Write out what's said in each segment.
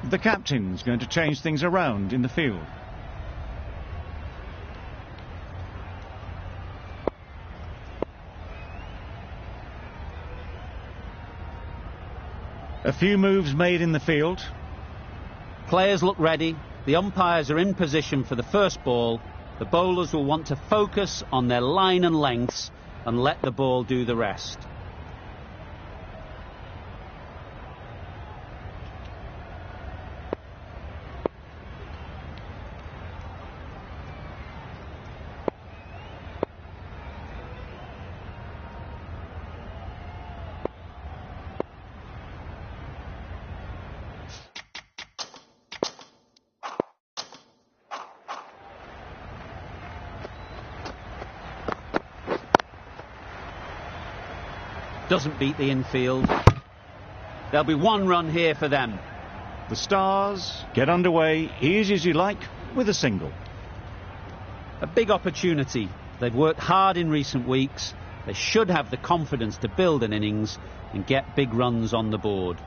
The captain's going to change things around in the field. A few moves made in the field. Players look ready. The umpires are in position for the first ball. The bowlers will want to focus on their line and lengths and let the ball do the rest. Doesn't beat the infield. There'll be one run here for them. The Stars get underway, easy as you like, with a single. A big opportunity. They've worked hard in recent weeks. They should have the confidence to build an innings and get big runs on the board.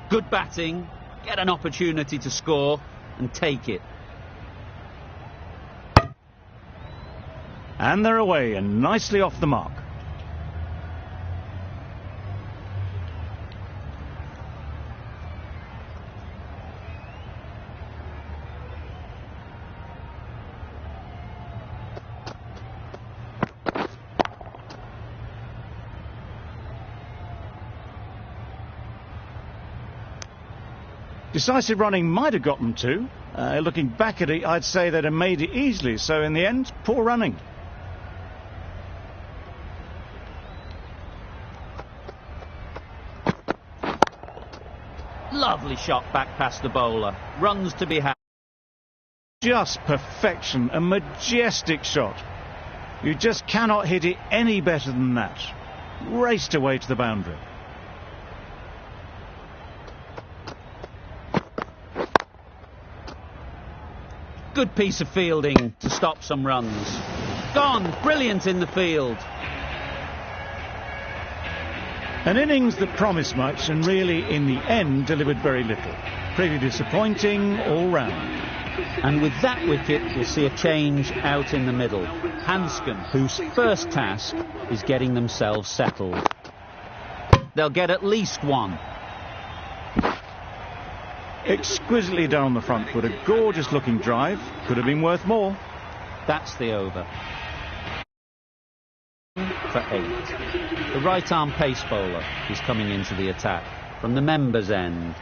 Good batting, get an opportunity to score and take it. And they're away and nicely off the mark. Decisive running might have got them too. Looking back at it, I'd say they'd have made it easily. So in the end, poor running. Lovely shot back past the bowler. Runs to be had. Just perfection, a majestic shot. You just cannot hit it any better than that. Raced away to the boundary. Good piece of fielding to stop some runs. Gone, brilliant in the field. An innings that promised much and really in the end delivered very little. Pretty disappointing all round. And with that wicket we'll see a change out in the middle. Hanscom, whose first task is getting themselves settled. They'll get at least one. Exquisitely down the front foot, a gorgeous looking drive. Could have been worth more. That's the over. For 8. The right arm pace bowler is coming into the attack from the members' end.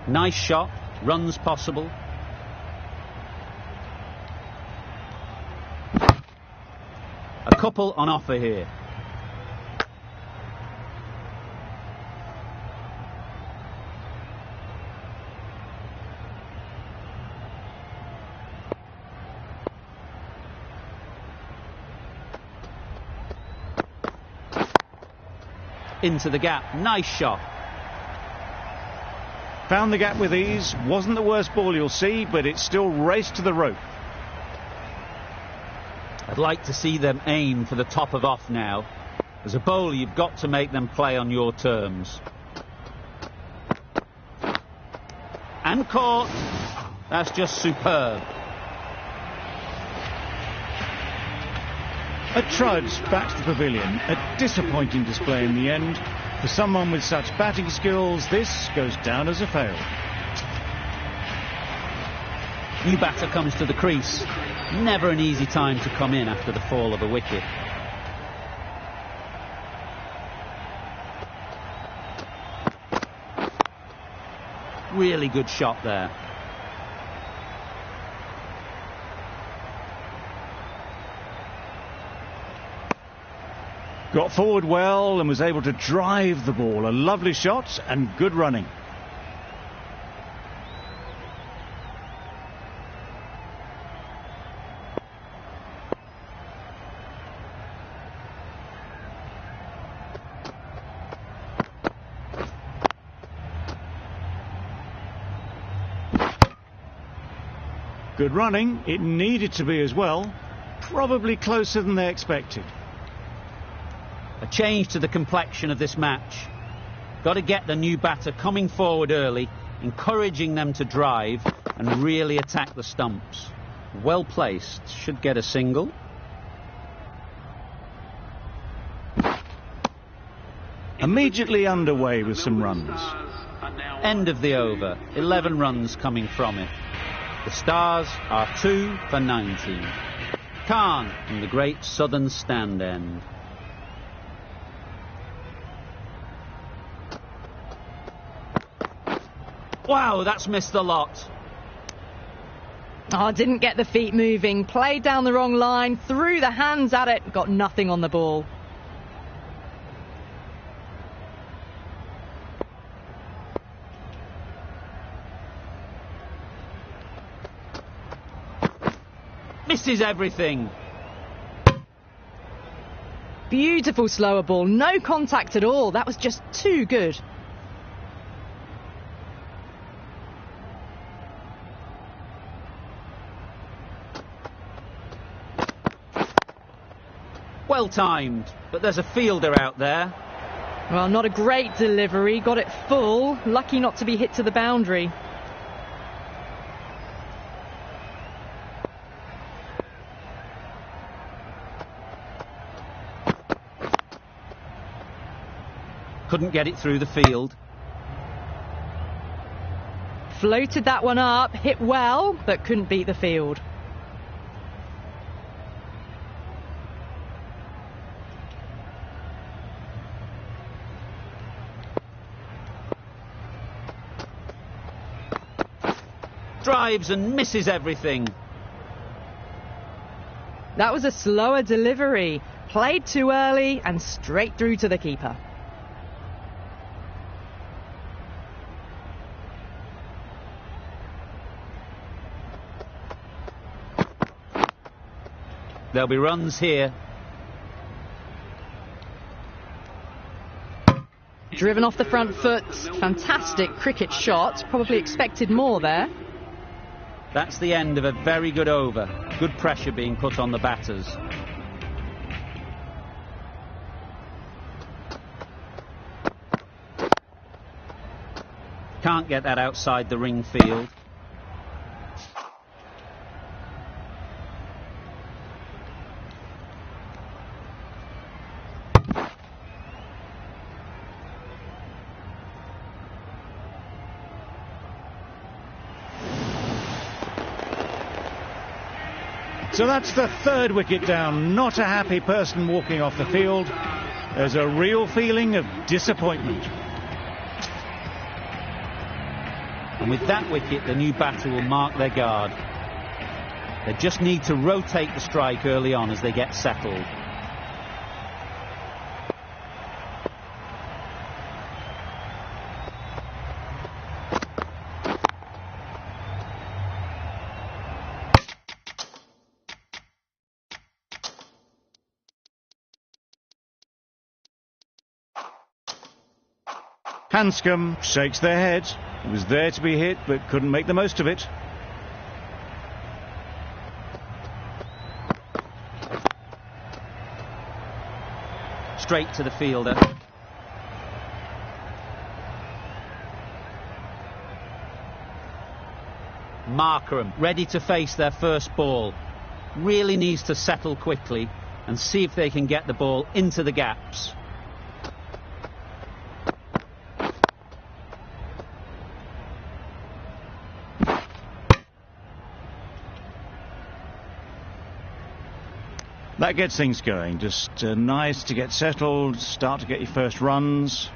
Nice shot, runs possible. A couple on offer here. Into the gap, nice shot. Found the gap with ease, wasn't the worst ball you'll see, but it still raced to the rope. I'd like to see them aim for the top of off now. As a bowler, you've got to make them play on your terms. And caught. That's just superb. A trudge back to the pavilion. A disappointing display in the end. For someone with such batting skills, this goes down as a fail. New batter comes to the crease. Never an easy time to come in after the fall of a wicket. Really good shot there. Got forward well and was able to drive the ball. A lovely shot and good running. Good running, it needed to be as well. Probably closer than they expected. A change to the complexion of this match. Got to get the new batter coming forward early, encouraging them to drive and really attack the stumps. Well placed, should get a single. Immediately underway with some runs. End of the over, 11 runs coming from it. The Stars are 2 for 19. Khan in the great southern stand end. Wow, that's missed the lot. Oh, didn't get the feet moving. Played down the wrong line, threw the hands at it, got nothing on the ball. Misses everything. Beautiful slower ball, no contact at all. That was just too good. Well timed, but there's a fielder out there. Well, not a great delivery, got it full. Lucky not to be hit to the boundary. Couldn't get it through the field. Floated that one up, hit well, but couldn't beat the field. Drives and misses everything. That was a slower delivery. Played too early and straight through to the keeper. There'll be runs here. Driven off the front foot. Fantastic cricket shot. Probably expected more there. That's the end of a very good over. Good pressure being put on the batters. Can't get that outside the ring field. So that's the third wicket down. Not a happy person walking off the field. There's a real feeling of disappointment. And with that wicket, the new batter will mark their guard. They just need to rotate the strike early on as they get settled. Hanscom shakes their head. He was there to be hit, but couldn't make the most of it. Straight to the fielder. Markram ready to face their first ball. Really needs to settle quickly and see if they can get the ball into the gaps. That gets things going. Just nice to get settled, start to get your first runs.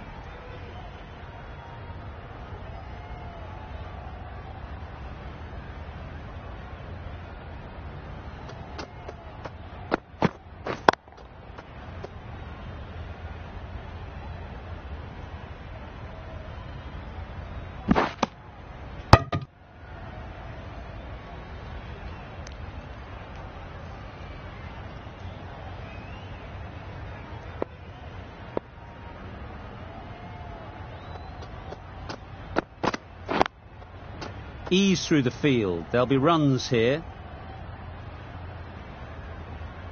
ease through the field. There'll be runs here.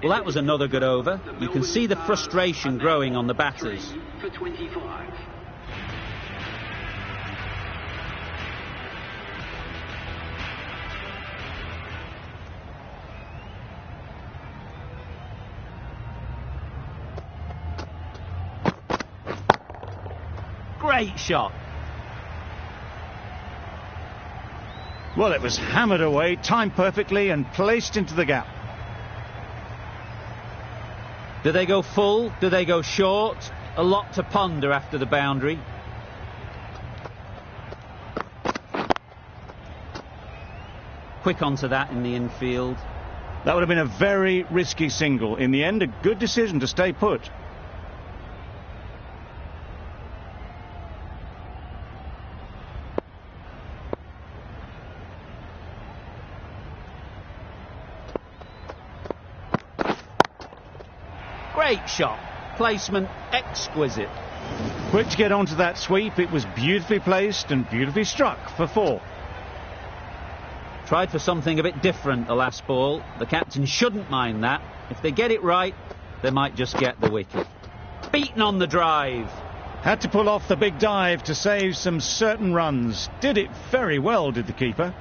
Well, that was another good over. You can see the frustration growing on the batters. For 25. Great shot. Well, it was hammered away, timed perfectly and placed into the gap. Do they go full? Do they go short? A lot to ponder after the boundary. Quick onto that in the infield. That would have been a very risky single. In the end, a good decision to stay put. Great shot. Placement exquisite. Quick to get onto that sweep. It was beautifully placed and beautifully struck for 4. Tried for something a bit different the last ball. The captain shouldn't mind that. If they get it right, they might just get the wicket. Beaten on the drive. Had to pull off the big dive to save some certain runs. Did it very well, did the keeper.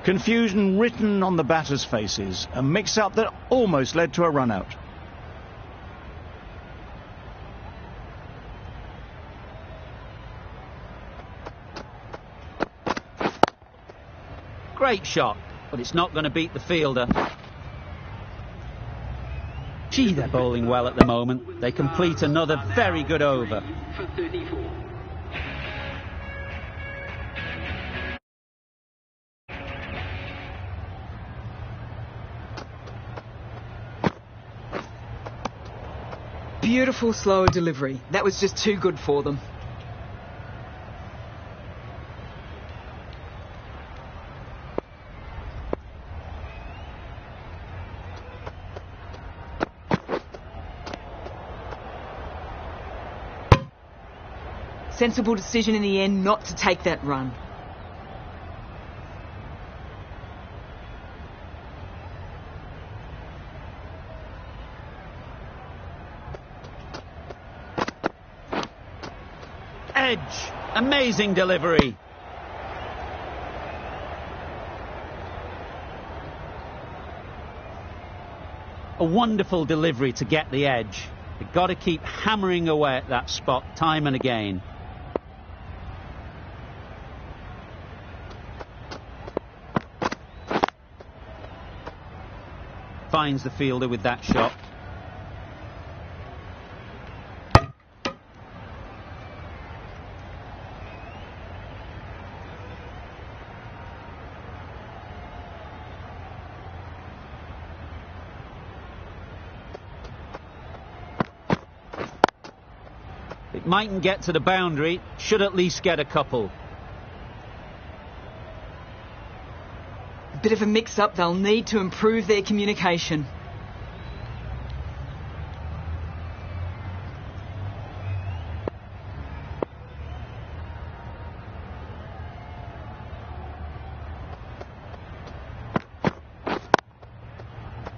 Confusion written on the batters' faces, a mix-up that almost led to a run-out. Great shot, but it's not going to beat the fielder. Gee, they're bowling well at the moment. They complete another very good over. For 34. Beautiful slower delivery. That was just too good for them. Sensible decision in the end not to take that run. Edge. Amazing delivery. A wonderful delivery to get the edge. You've got to keep hammering away at that spot time and again. Finds the fielder with that shot. It mightn't get to the boundary, should at least get a couple. A bit of a mix-up, they'll need to improve their communication.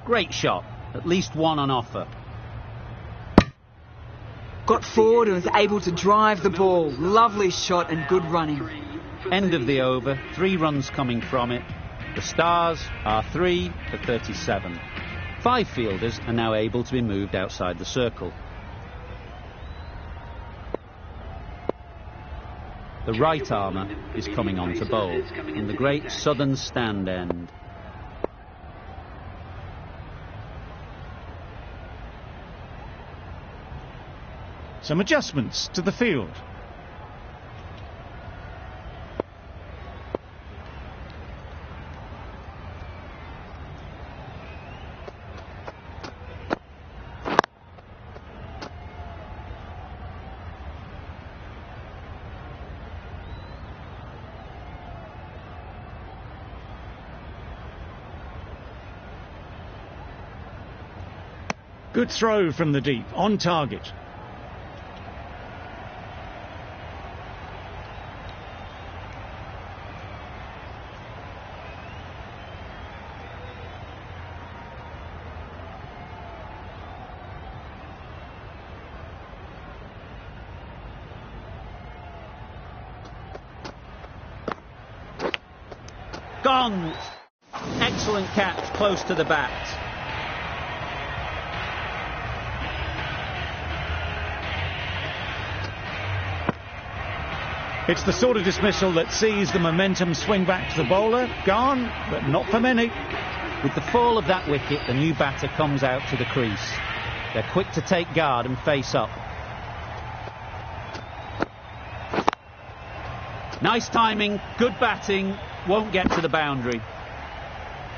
Great shot, at least one on offer. Got forward and was able to drive the ball. Lovely shot and good running. End of the over, 3 runs coming from it. The Stars are 3 for 37. 5 fielders are now able to be moved outside the circle. The right armour is coming on to bowl in the great southern stand end. Some adjustments to the field. Good throw from the deep, on target. Gone! Excellent catch, close to the bat. It's the sort of dismissal that sees the momentum swing back to the bowler. Gone, but not for many. With the fall of that wicket, the new batter comes out to the crease. They're quick to take guard and face up. Nice timing, good batting, won't get to the boundary.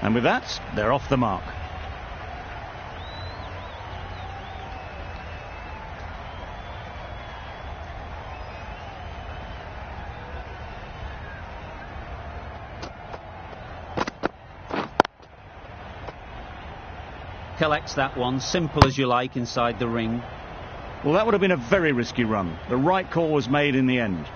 And with that, they're off the mark. Collects that one, simple as you like, inside the ring. Well, that would have been a very risky run. The right call was made in the end.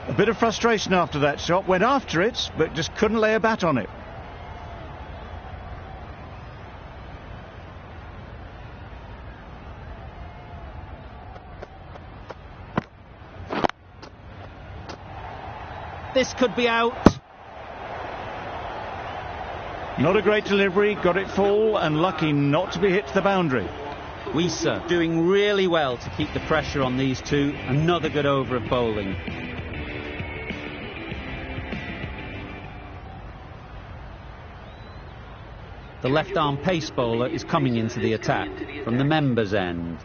A bit of frustration after that shot. Went after it, but just couldn't lay a bat on it. This could be out. Not a great delivery, got it full and lucky not to be hit to the boundary. Wieser doing really well to keep the pressure on these two. Another good over of bowling. The left-arm pace bowler is coming into the attack from the members' end.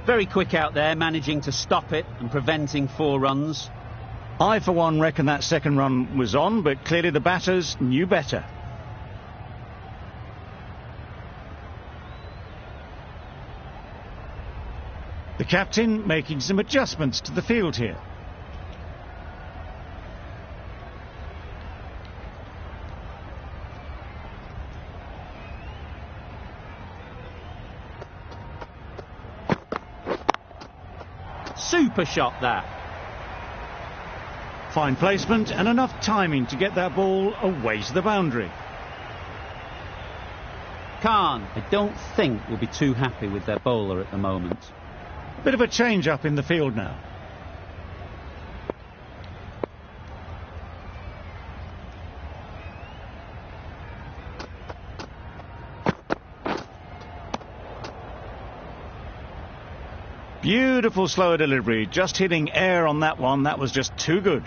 Very quick out there, managing to stop it and preventing 4 runs. I, for one, reckon that second run was on, but clearly the batters knew better. The captain making some adjustments to the field here. Super shot that. Fine placement and enough timing to get that ball away to the boundary. Khan, I don't think, will be too happy with their bowler at the moment. Bit of a change up in the field now. Beautiful slower delivery, just hitting air on that one. That was just too good.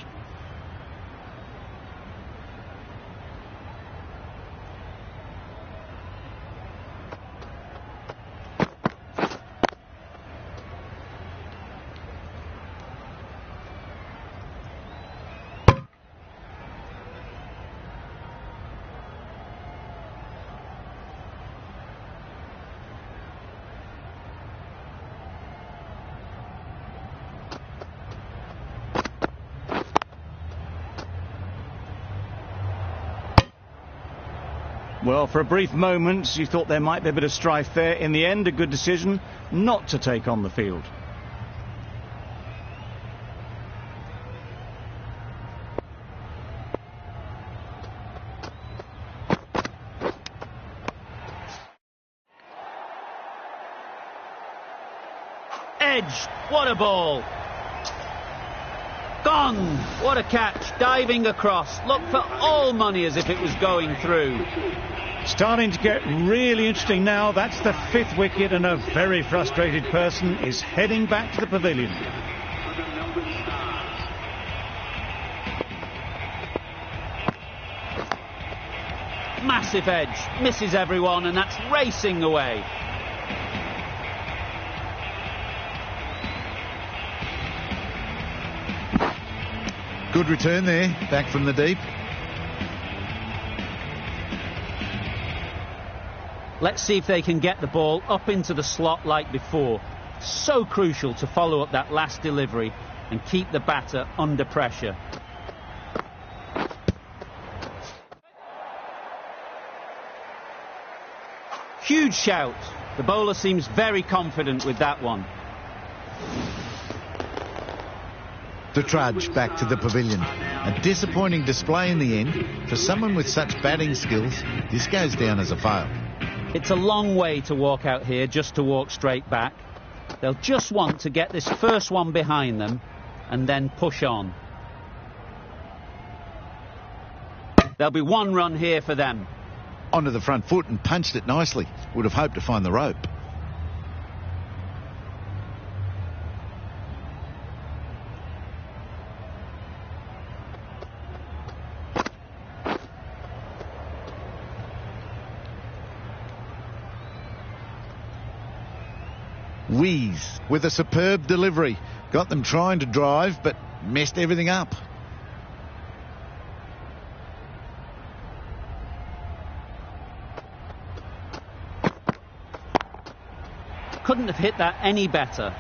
Well, for a brief moment, you thought there might be a bit of strife there. In the end, a good decision not to take on the field. Edge, what a ball. Gone, what a catch, diving across. Looked for all money as if it was going through. Starting to get really interesting now. That's the 5th wicket and a very frustrated person is heading back to the pavilion. Massive edge, misses everyone, and that's racing away. Good return there, back from the deep. Let's see if they can get the ball up into the slot like before. So crucial to follow up that last delivery and keep the batter under pressure. Huge shout. The bowler seems very confident with that one. The trudge back to the pavilion. A disappointing display in the end. For someone with such batting skills, this goes down as a fail. It's a long way to walk out here just to walk straight back. They'll just want to get this first one behind them and then push on. There'll be one run here for them. Onto the front foot and punched it nicely. Would have hoped to find the rope. Wheeze with a superb delivery. Got them trying to drive, but messed everything up. Couldn't have hit that any better.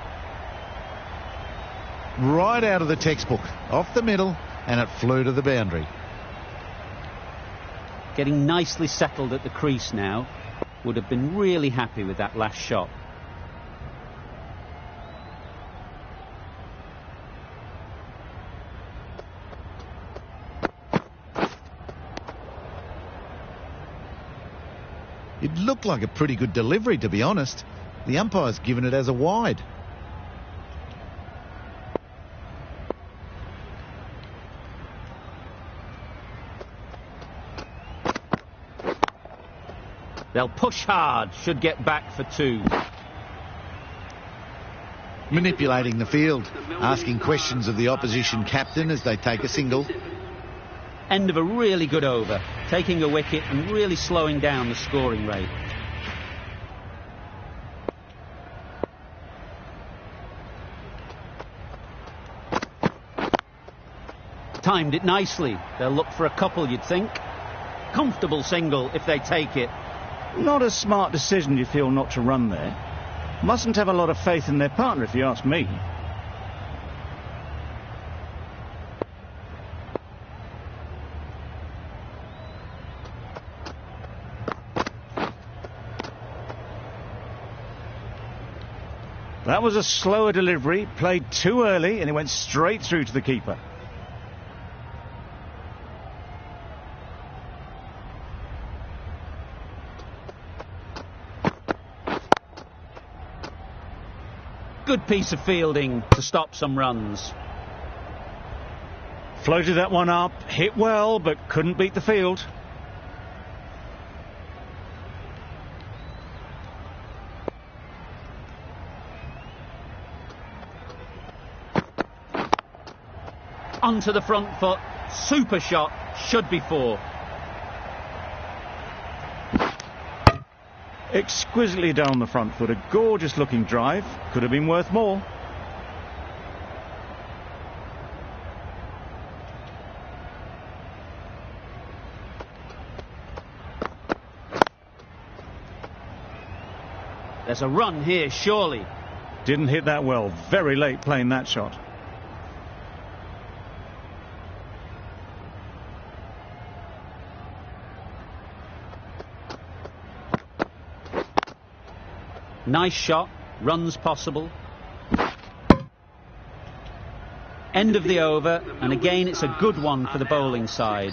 Right out of the textbook. Off the middle, and it flew to the boundary. Getting nicely settled at the crease now. Would have been really happy with that last shot. It looked like a pretty good delivery, to be honest. The umpire's given it as a wide. They'll push hard, should get back for two. Manipulating the field, asking questions of the opposition captain as they take a single. End of a really good over, taking a wicket and really slowing down the scoring rate. Timed it nicely. They'll look for a couple, you'd think. Comfortable single if they take it. Not a smart decision, you feel, not to run there. Mustn't have a lot of faith in their partner, if you ask me. That was a slower delivery, played too early, and it went straight through to the keeper. Good piece of fielding to stop some runs. Floated that one up, hit well, but couldn't beat the field. Onto the front foot, super shot, should be four. Exquisitely down the front foot, a gorgeous looking drive, could have been worth more. There's a run here, surely. Didn't hit that well, very late playing that shot. Nice shot, runs possible. End of the over, and again it's a good one for the bowling side,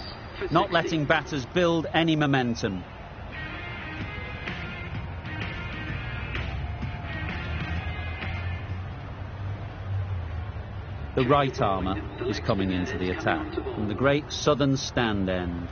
not letting batters build any momentum. The right armour is coming into the attack from the great southern stand end.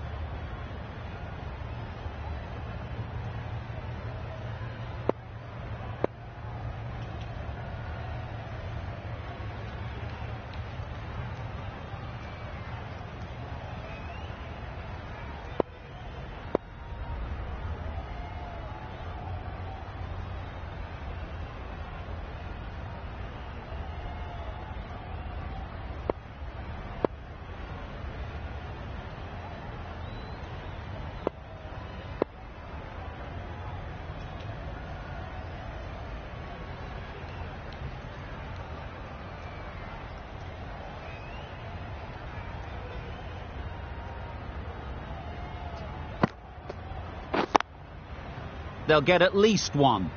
they'll get at least one.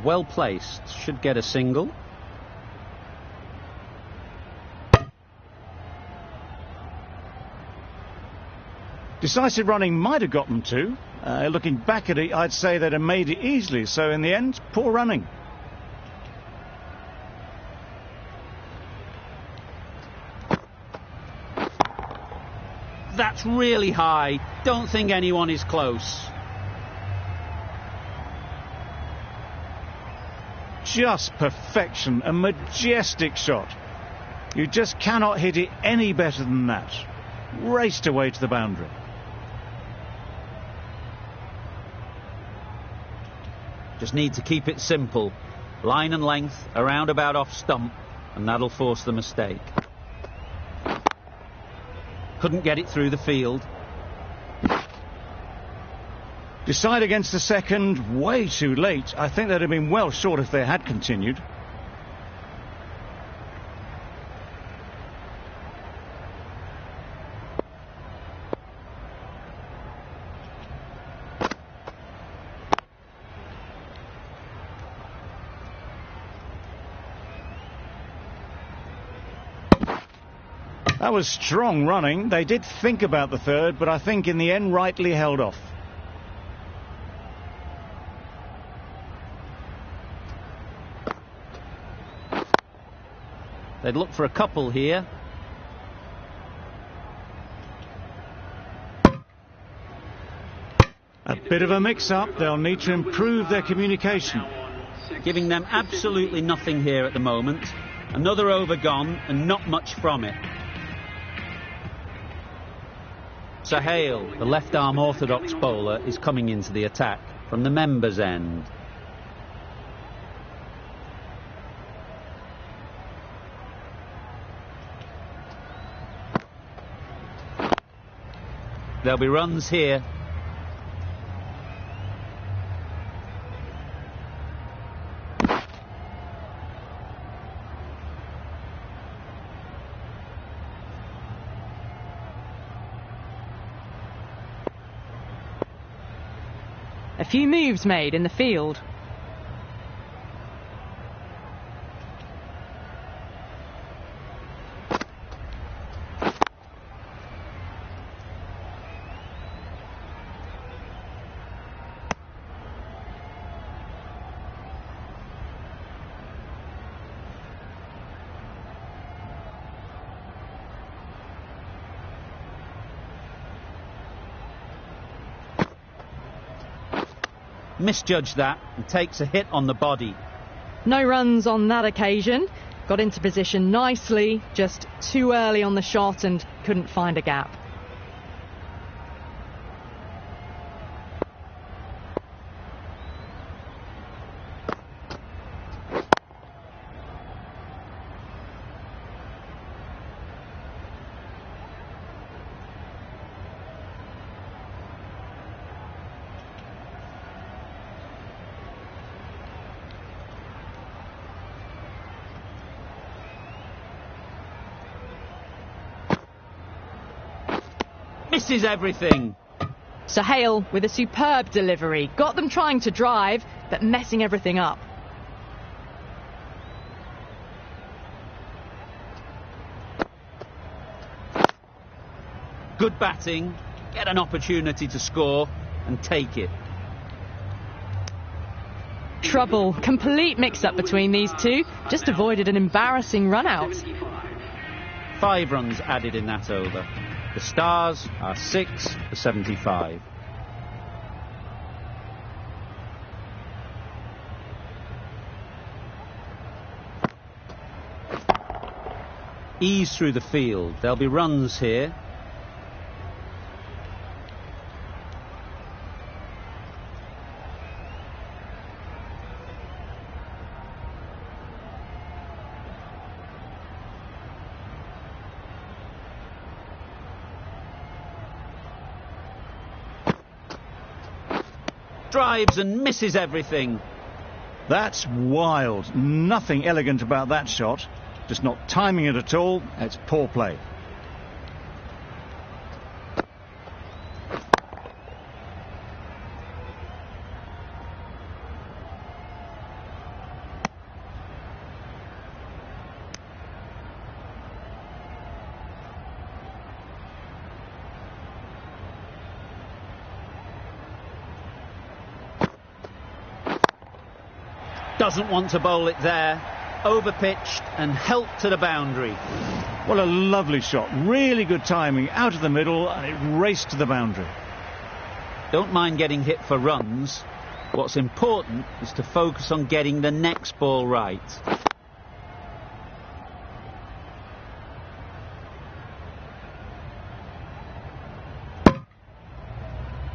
Well placed, should get a single. Decisive running might have got them two. Looking back at it, I'd say they'd have made it easily. So in the end, poor running. That's really high. Don't think anyone is close. Just perfection, a majestic shot. You just cannot hit it any better than that. Raced away to the boundary. Just need to keep it simple. Line and length, around about off stump, and that'll force the mistake. Couldn't get it through the field. Decide against the second, way too late. I think they'd have been well short if they had continued. That was strong running. They did think about the third, but I think in the end rightly held off. They'd look for a couple here. A bit of a mix-up. They'll need to improve their communication. Giving them absolutely nothing here at the moment. Another over gone and not much from it. Sahale, the left-arm orthodox bowler, is coming into the attack from the members' end. There'll be runs here. A few moves made in the field. Misjudged that and takes a hit on the body. No runs on that occasion. Got into position nicely, just too early on the shot and couldn't find a gap. Misses everything. Sahale with a superb delivery. Got them trying to drive, but messing everything up. Good batting, get an opportunity to score and take it. Trouble. Complete mix-up between these two. Just avoided an embarrassing run-out. 5 runs added in that over. The Stars are 6 for 75. Ease through the field. There'll be runs here. drives and misses everything. That's wild. Nothing elegant about that shot. Just not timing it at all. It's poor play. Doesn't want to bowl it there. Overpitched and helped to the boundary. What a lovely shot. Really good timing. Out of the middle and it raced to the boundary. Don't mind getting hit for runs. What's important is to focus on getting the next ball right.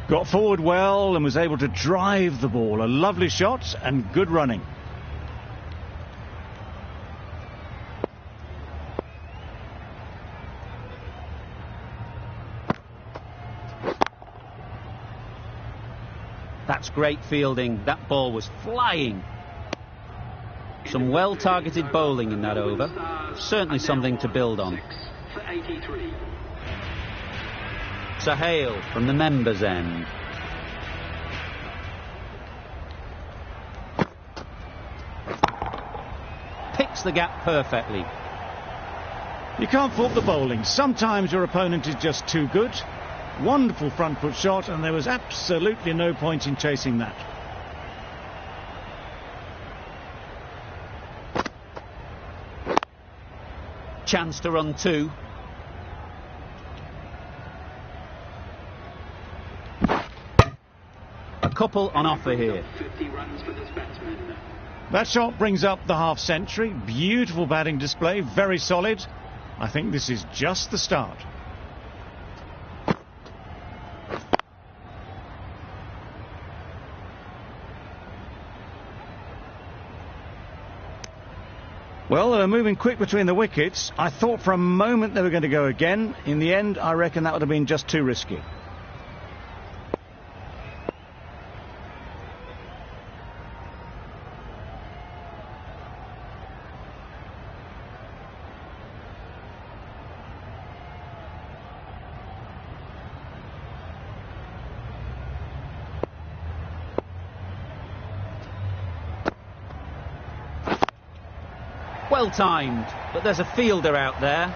Got forward well and was able to drive the ball. A lovely shot and good running. That's great fielding. That ball was flying. Some well-targeted bowling in that over. Certainly something to build on. Sahale from the members' end. Picks the gap perfectly. You can't fault the bowling. Sometimes your opponent is just too good. Wonderful front foot shot, and there was absolutely no point in chasing that. Chance to run two. A couple on offer here. 50 runs for this batsman. That shot brings up the half century. Beautiful batting display, very solid. I think this is just the start. Well, they were moving quick between the wickets. I thought for a moment they were going to go again. In the end, I reckon that would have been just too risky. Well timed, but there's a fielder out there.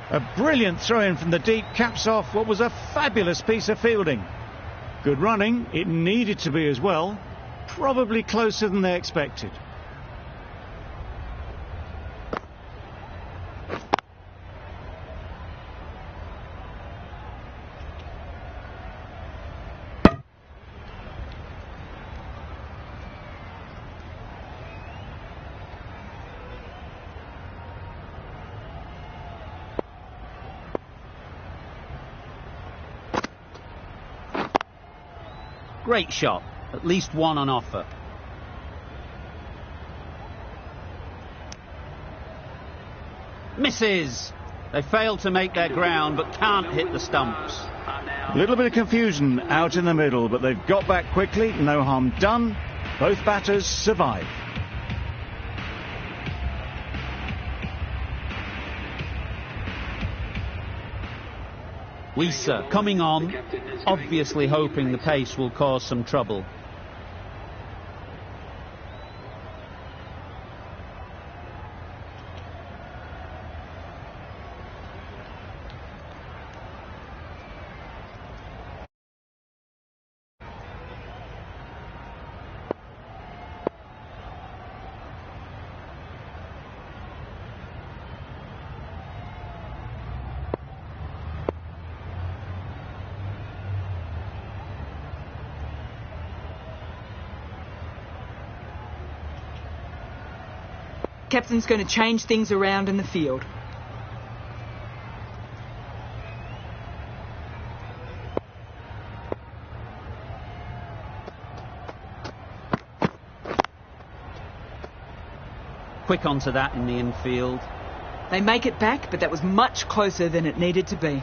A brilliant throw-in from the deep caps off what was a fabulous piece of fielding. Good running, it needed to be as well. Probably closer than they expected. Great shot, at least one on offer. Misses! They failed to make their ground but can't hit the stumps. A little bit of confusion out in the middle, but they've got back quickly, no harm done. Both batters survive. Wisa coming on, obviously hoping the pace will cause some trouble. Captain's going to change things around in the field. Quick onto that in the infield. They make it back, but that was much closer than it needed to be.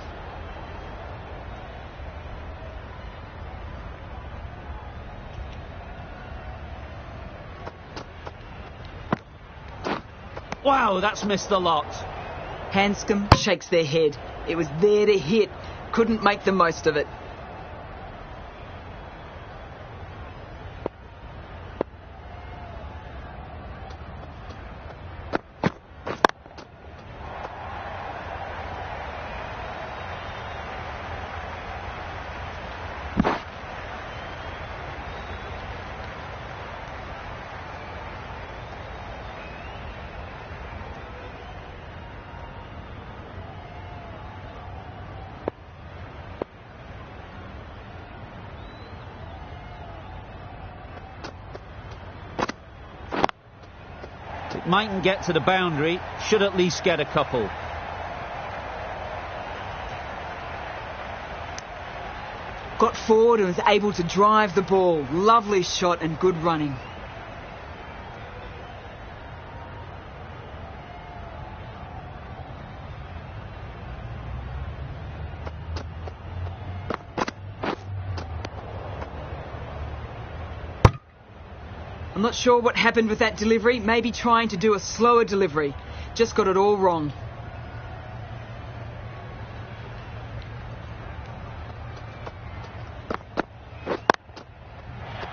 Wow, that's missed the lot. Hanscom shakes their head. It was there to hit. Couldn't make the most of it. Mightn't get to the boundary, should at least get a couple. Got forward and was able to drive the ball. Lovely shot and good running. I'm not sure what happened with that delivery. Maybe trying to do a slower delivery. Just got it all wrong.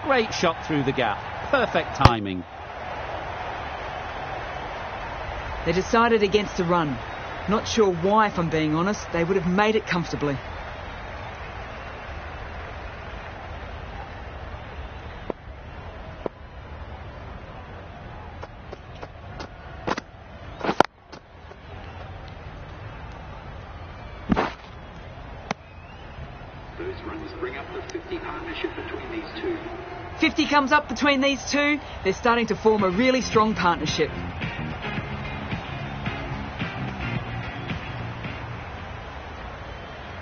Great shot through the gap. Perfect timing. They decided against a run. Not sure why, if I'm being honest. They would have made it comfortably. Those runs bring up the 50 partnership between these two. 50 comes up between these two. They're starting to form a really strong partnership.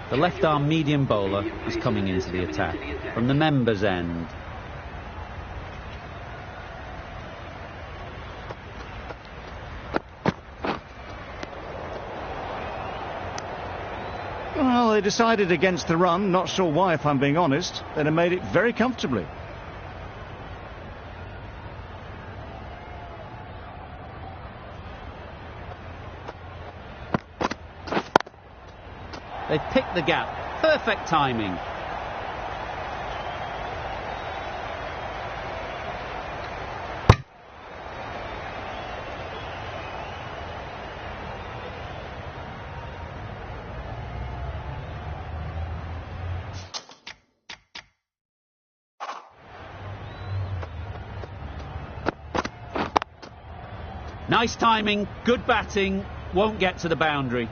The left-arm medium bowler is coming into the attack from the members' end. Well, they decided against the run. Not sure why, if I'm being honest. They'd have made it very comfortably. They've picked the gap. Perfect timing. Nice timing, good batting, won't get to the boundary.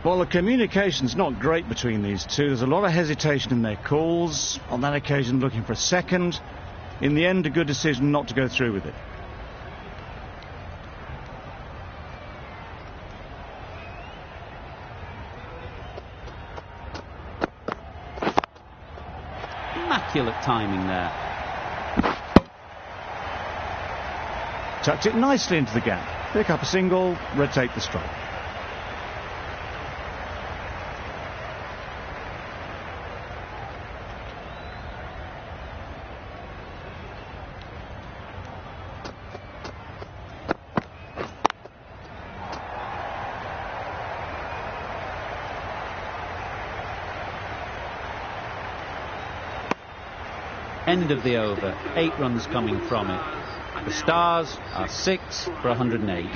Well, the communication's not great between these two. There's a lot of hesitation in their calls. On that occasion, looking for a second. In the end, a good decision not to go through with it. Immaculate timing there. Tucked it nicely into the gap. Pick up a single, rotate the strike. End of the over, 8 runs coming from it. The Stars are 6 for 108.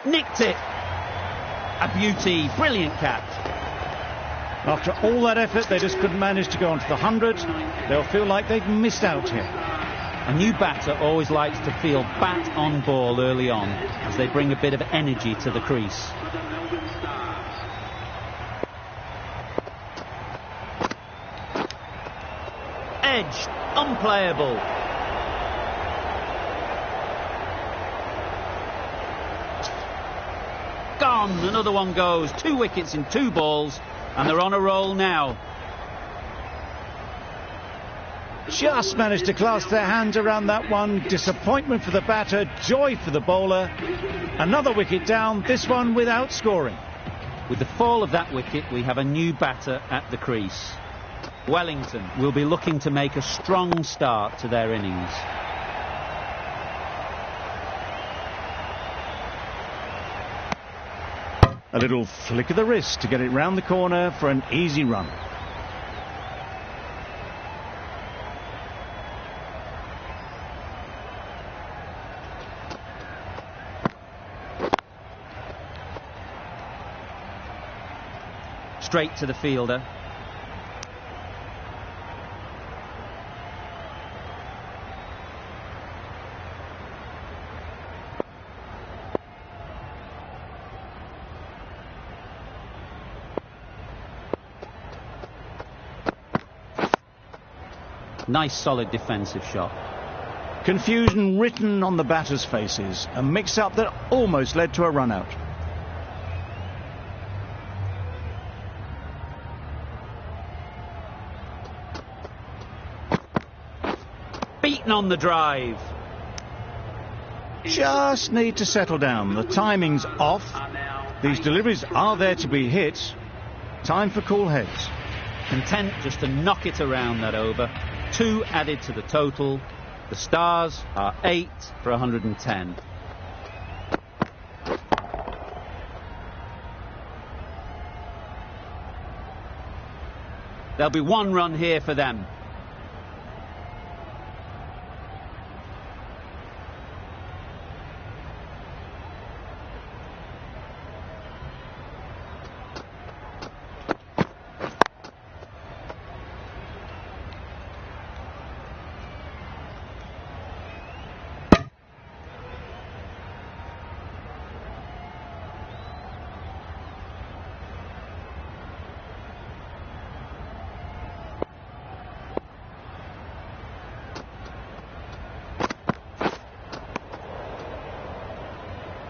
Nicked it. A beauty. Brilliant catch. After all that effort, they just couldn't manage to go onto the 100. They'll feel like they've missed out here. A new batter always likes to feel bat on ball early on, as they bring a bit of energy to the crease. Edged, unplayable. Gone, another one goes. 2 wickets in 2 balls, and they're on a roll now. Just managed to clasp their hands around that one. Disappointment for the batter, joy for the bowler. Another wicket down, this one without scoring. With the fall of that wicket, we have a new batter at the crease. Wellington will be looking to make a strong start to their innings. A little flick of the wrist to get it round the corner for an easy run. Straight to the fielder. Nice solid defensive shot. Confusion written on the batters' faces. A mix-up that almost led to a run-out. Beaten on the drive. Just need to settle down. The timing's off. These deliveries are there to be hit. Time for cool heads. Content just to knock it around that over. 2 added to the total. The Stars are 8 for 110. There'll be 1 run here for them.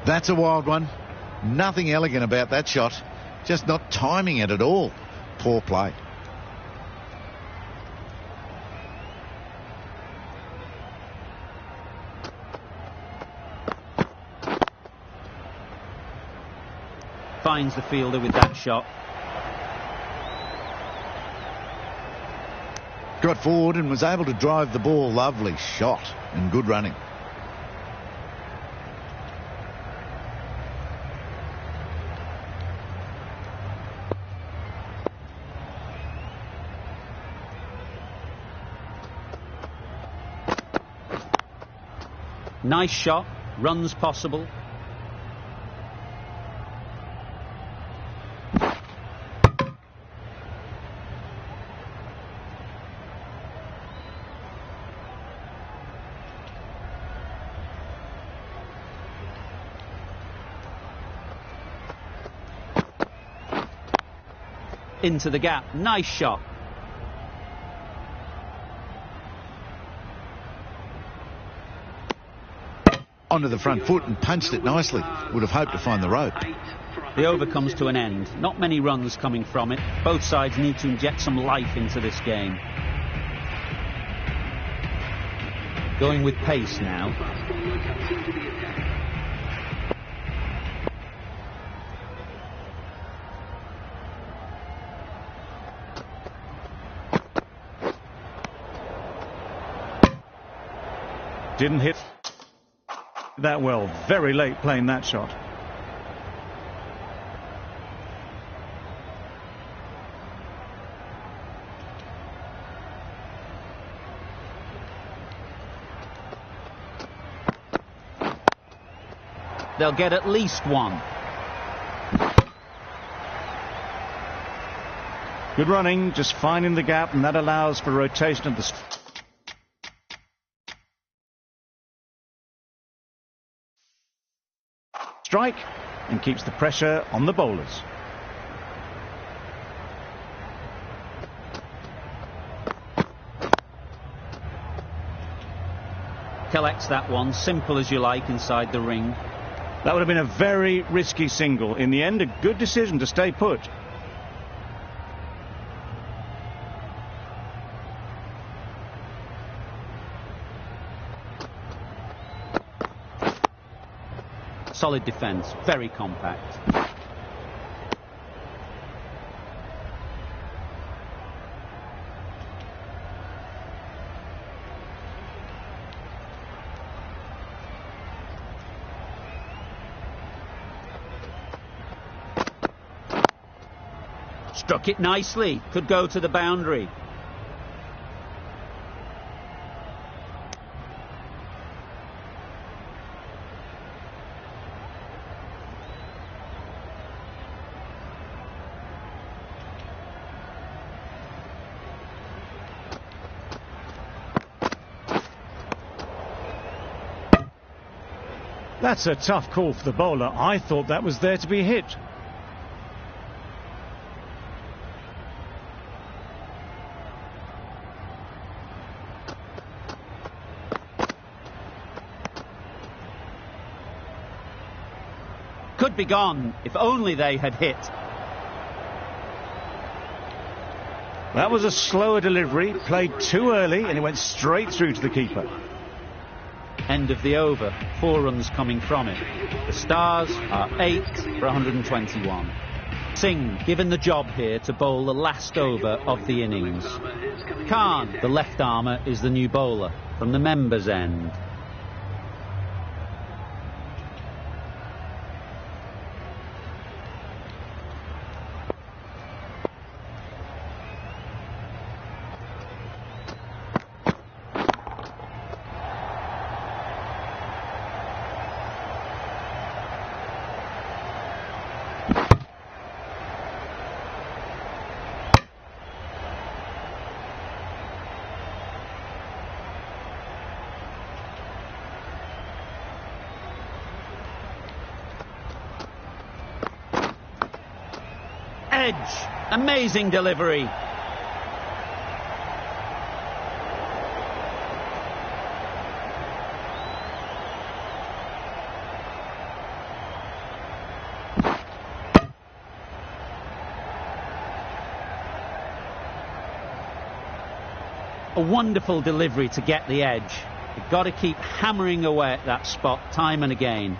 That's a wild one. Nothing elegant about that shot. Just not timing it at all. Poor play. Finds the fielder with that shot. Got forward and was able to drive the ball. Lovely shot and good running. Nice shot, runs possible. Into the gap, nice shot. Onto the front foot and punched it nicely. Would have hoped to find the rope. The over comes to an end. Not many runs coming from it. Both sides need to inject some life into this game. Going with pace now. Didn't hit that well. Very late playing that shot. They'll get at least 1. Good running, just finding the gap, and that allows for rotation of the strike and keeps the pressure on the bowlers. Collects that one, simple as you like, inside the ring. That would have been a very risky single. In the end, a good decision to stay put. Solid defence, very compact. Struck it nicely, could go to the boundary. That's a tough call for the bowler. I thought that was there to be hit. Could be gone if only they had hit. That was a slower delivery, played too early, and it went straight through to the keeper. End of the over, 4 runs coming from it. The Stars are 8 for 121. Singh given the job here to bowl the last over of the innings. Khan, the left armour, is the new bowler from the members' end. Edge, amazing delivery. A wonderful delivery to get the edge. You've got to keep hammering away at that spot time and again.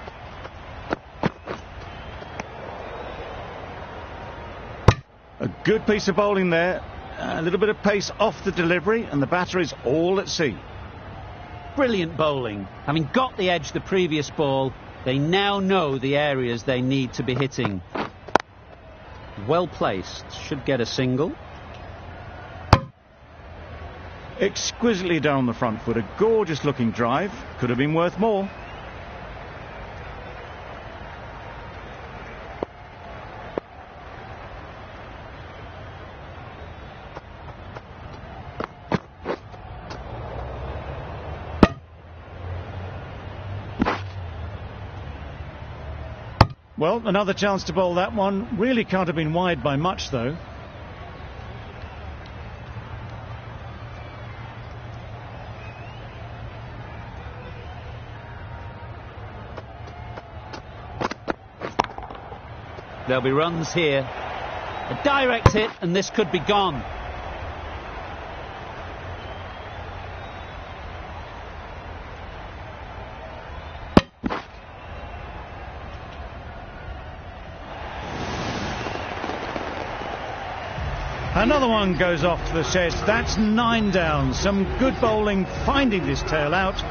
A good piece of bowling there, a little bit of pace off the delivery, and the batter is all at sea. Brilliant bowling. Having got the edge the previous ball, they now know the areas they need to be hitting. Well placed, should get a single. Exquisitely done on the front foot, a gorgeous looking drive, could have been worth more. Well, another chance to bowl that one. Really can't have been wide by much, though. There'll be runs here. A direct hit, and this could be gone. Another one goes off to the sheds. That's 9 down. Some good bowling finding this tail out,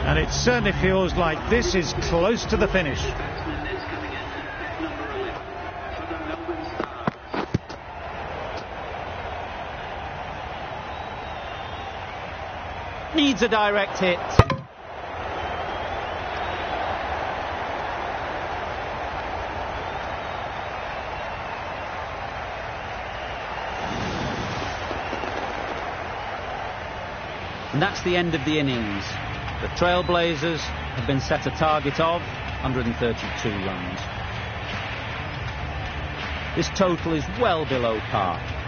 and it certainly feels like this is close to the finish. Needs a direct hit. And that's the end of the innings. The Trailblazers have been set a target of 132 runs. This total is well below par.